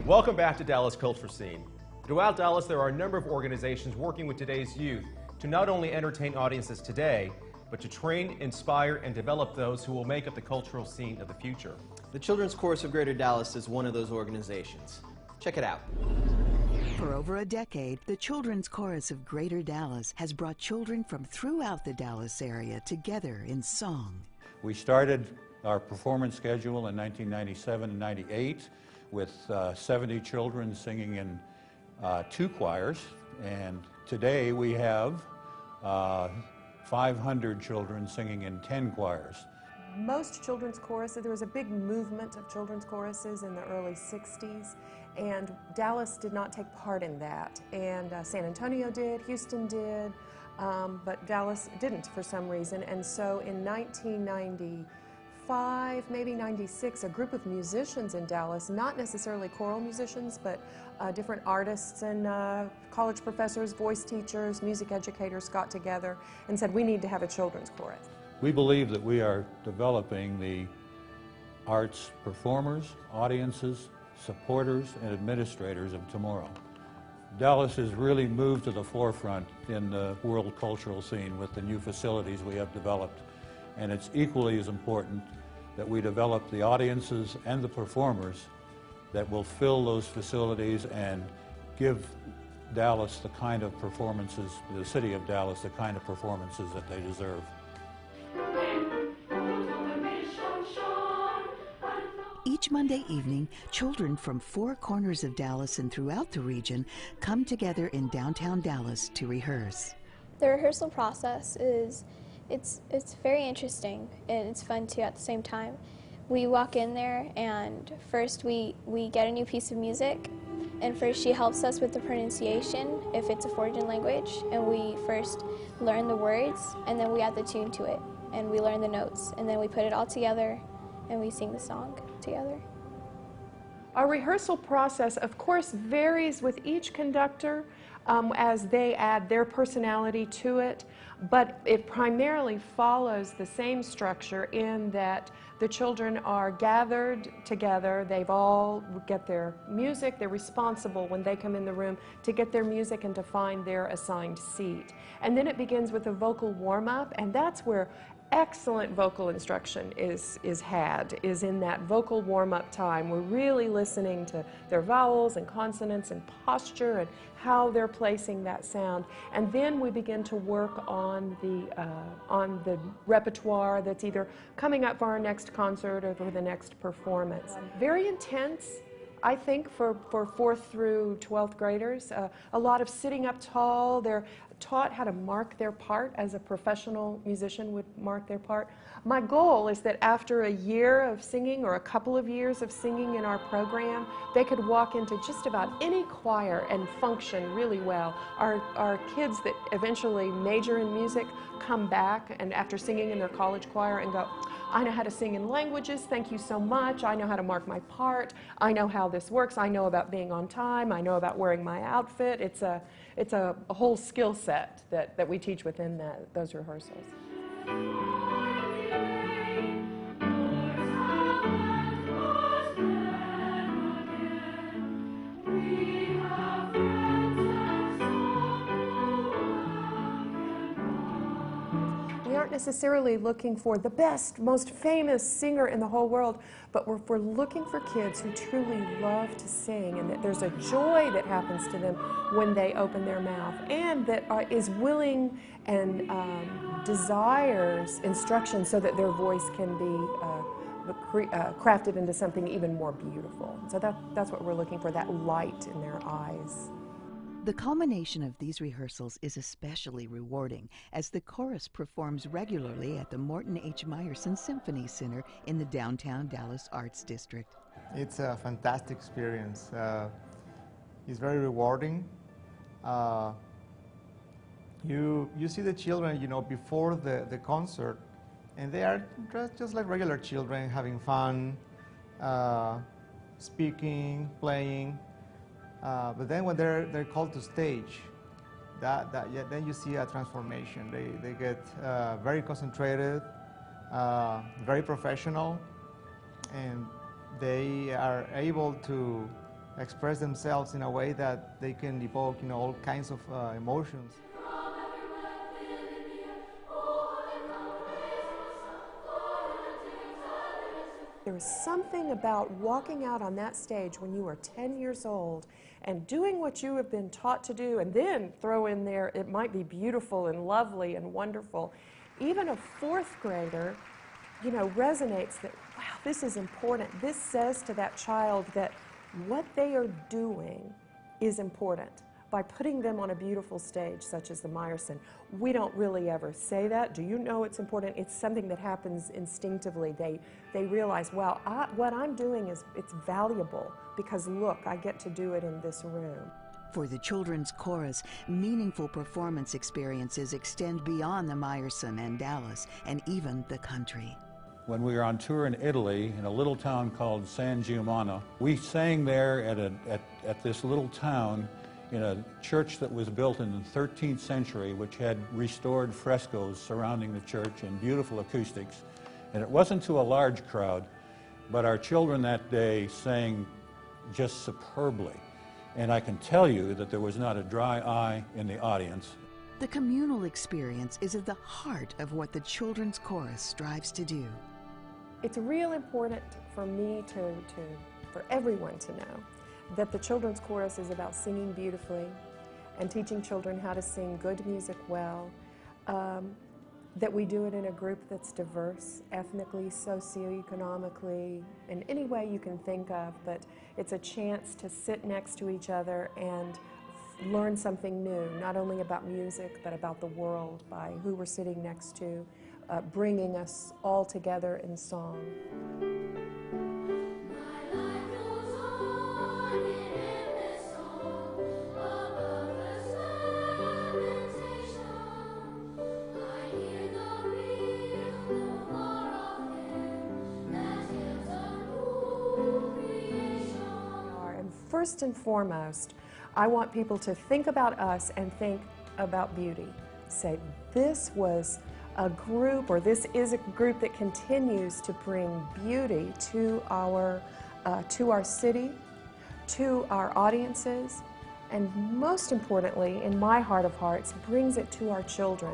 Welcome back to Dallas Culture Scene. Throughout Dallas, there are a number of organizations working with today's youth to not only entertain audiences today, but to train, inspire, and develop those who will make up the cultural scene of the future. The Children's Chorus of Greater Dallas is one of those organizations. Check it out. For over a decade, the Children's Chorus of Greater Dallas has brought children from throughout the Dallas area together in song. We started our performance schedule in 1997 and 98 with 70 children singing in 2 choirs, and today we have 500 children singing in 10 choirs. Most children's choruses, there was a big movement of children's choruses in the early 60s, and Dallas did not take part in that. And San Antonio did, Houston did, but Dallas didn't for some reason. And so in 1995, maybe 96, a group of musicians in Dallas, not necessarily choral musicians, but different artists and college professors, voice teachers, music educators got together and said, we need to have a children's chorus. We believe that we are developing the arts performers, audiences, supporters, and administrators of tomorrow. Dallas has really moved to the forefront in the world cultural scene with the new facilities we have developed, and it's equally as important that we develop the audiences and the performers that will fill those facilities and give Dallas the kind of performances, the city of Dallas, the kind of performances that they deserve. Each Monday evening, children from 4 corners of Dallas and throughout the region come together in downtown Dallas to rehearse. The rehearsal process is it's very interesting, and it's fun too at the same time. We walk in there, and first we get a new piece of music, and first she helps us with the pronunciation if it's a foreign language, and we first learn the words, and then we add the tune to it, and we learn the notes, and then we put it all together and we sing the song together. Our rehearsal process, of course, varies with each conductor as they add their personality to it, but it primarily follows the same structure in that the children are gathered together. They've all get their music. They're responsible when they come in the room to get their music and to find their assigned seat. And then it begins with a vocal warm-up, and that's where excellent vocal instruction is in that vocal warm-up time. We're really listening to their vowels and consonants and posture and how they're placing that sound. And then we begin to work on the repertoire that's either coming up for our next concert or for the next performance. Very intense, I think, for 4th through 12th graders. A lot of sitting up tall. They're taught how to mark their part as a professional musician would mark their part. My goal is that after a year of singing or a couple of years of singing in our program, they could walk into just about any choir and function really well. Our kids that eventually major in music come back and after singing in their college choir and go, I know how to sing in languages, thank you so much. I know how to mark my part. I know how this works. I know about being on time. I know about wearing my outfit. It's a whole skill set that we teach within those rehearsals. We aren't necessarily looking for the best, most famous singer in the whole world, but we're looking for kids who truly love to sing, and that there's a joy that happens to them when they open their mouth, and that is willing and desires instruction so that their voice can be crafted into something even more beautiful. So that's what we're looking for, that light in their eyes. The culmination of these rehearsals is especially rewarding as the chorus performs regularly at the Morton H. Meyerson Symphony Center in the downtown Dallas Arts District. It's a fantastic experience. It's very rewarding. You see the children, before the concert, and they are just like regular children, having fun, speaking, playing. But then when they're called to stage, then you see a transformation. They get very concentrated, very professional, and they are able to express themselves in a way that they can evoke, all kinds of emotions. There was something about walking out on that stage when you were 10 years old and doing what you have been taught to do, and then throw in there, it might be beautiful and lovely and wonderful. Even a fourth grader, resonates that, wow, this is important. This says to that child that what they are doing is important. By putting them on a beautiful stage such as the Meyerson, we don't really ever say that. Do you know it's important? It's something that happens instinctively. They realize, wow, what I'm doing it's valuable because look, I get to do it in this room. For the children's chorus, meaningful performance experiences extend beyond the Meyerson and Dallas and even the country. When we were on tour in Italy, in a little town called San Giovanni, we sang there at this little town in a church that was built in the 13th century, which had restored frescoes surrounding the church and beautiful acoustics. And it wasn't to a large crowd, but our children that day sang just superbly. And I can tell you that there was not a dry eye in the audience. The communal experience is at the heart of what the children's chorus strives to do. It's real important for me for everyone to know that the children's chorus is about singing beautifully and teaching children how to sing good music well, that we do it in a group that's diverse, ethnically, socioeconomically, in any way you can think of, but it's a chance to sit next to each other and learn something new, not only about music, but about the world by who we're sitting next to, bringing us all together in song. First and foremost, I want people to think about us and think about beauty. Say, this was a group, or this is a group that continues to bring beauty to our city, to our audiences, and most importantly, in my heart of hearts, brings it to our children.